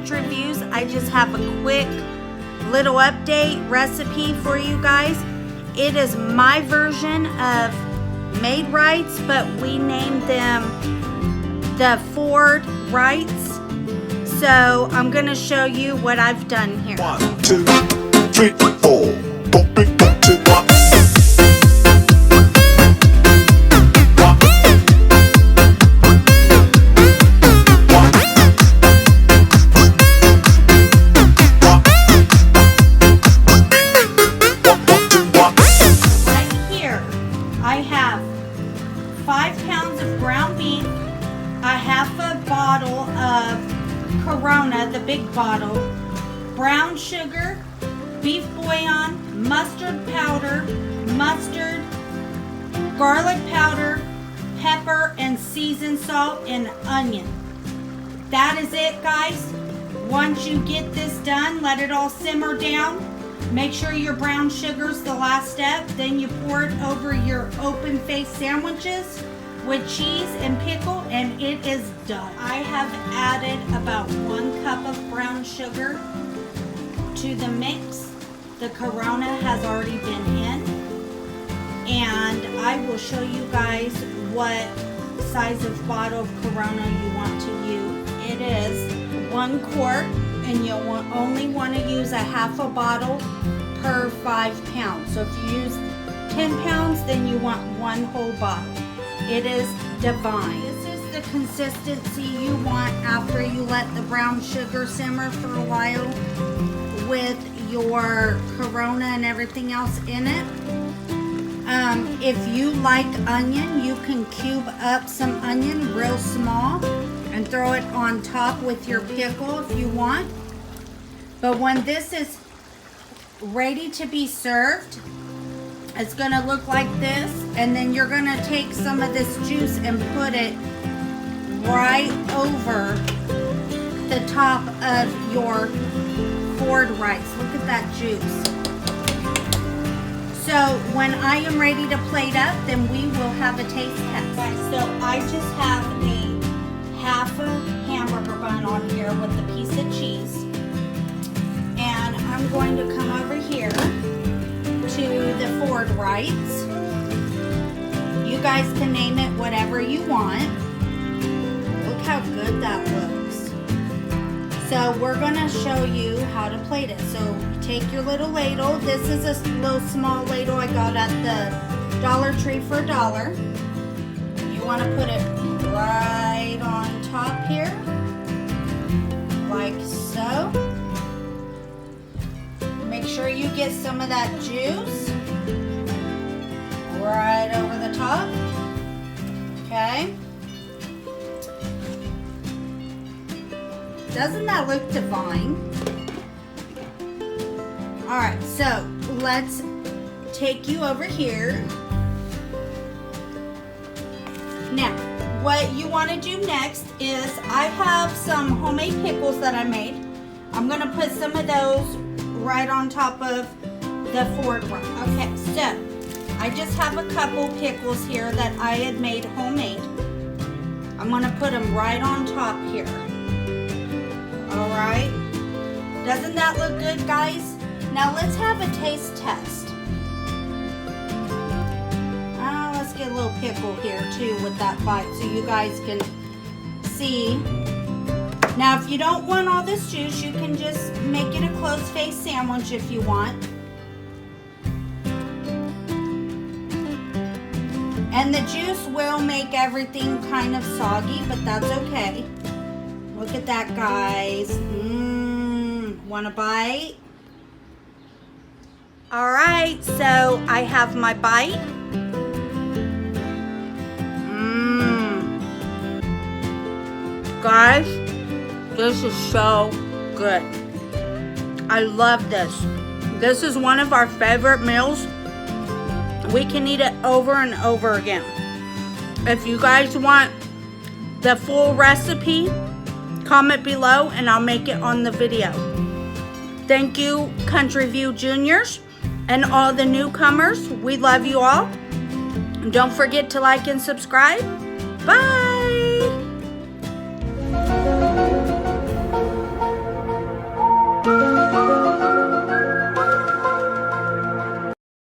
Country Views. I just have a quick little update recipe for you guys. It is my version of Maid Rites, but we named them the Ford Rites. So I'm going to show you what I've done here. 1, 2, 3, 4. I have 5 pounds of ground beef, a half a bottle of Corona, the big bottle, brown sugar, beef bouillon, mustard powder, mustard, garlic powder, pepper, and seasoned salt, and onion. That is it, guys. Once you get this done, let it all simmer down. Make sure your brown sugar's the last step. Then you pour it over your open face sandwiches with cheese and pickle, and it is done. I have added about 1 cup of brown sugar to the mix. The Corona has already been in, and I will show you guys what size of bottle of Corona you want to use. It is 1 quart. And you'll only want to use a half a bottle per 5 pounds. So if you use 10 pounds, then you want 1 whole bottle. It is divine. This is the consistency you want after you let the brown sugar simmer for a while with your Corona and everything else in it. If you like onion, you can cube up some onion real small and throw it on top with your pickle if you want. But when this is ready to be served, it's gonna look like this, and then you're gonna take some of this juice and put it right over the top of your Ford Rites. Look at that juice. So when I am ready to plate up, then we will have a taste test. Right, so I just have a half a hamburger bun on here with a piece of cheese. And I'm going to come over here to the Ford Rites. You guys can name it whatever you want. Look how good that looks. So we're going to show you how to plate it. So take your little ladle. This is a little small ladle I got at the Dollar Tree for $1. You want to put it right on top here, like so. Make sure you get some of that juice right over the top. Okay. Doesn't that look divine? All right, so let's take you over here. Now, what you want to do next is I have some homemade pickles that I made. I'm going to put some of those right on top of the Ford Rite. Okay, so I just have a couple pickles here that I had made homemade. I'm going to put them right on top here. All right. Doesn't that look good, guys? Now let's have a taste test. Let's get a little pickle here too with that bite so you guys can see. Now if you don't want all this juice, you can just make it a closed face sandwich if you want. And the juice will make everything kind of soggy, but that's okay. Look at that, guys. Want a bite? All right, so I have my bite. Guys, this is so good. I love this. This is one of our favorite meals. We can eat it over and over again. If you guys want the full recipe, comment below and I'll make it on the video. Thank you, Country View Juniors, and all the newcomers. We love you all. And don't forget to like and subscribe. Bye. Bye.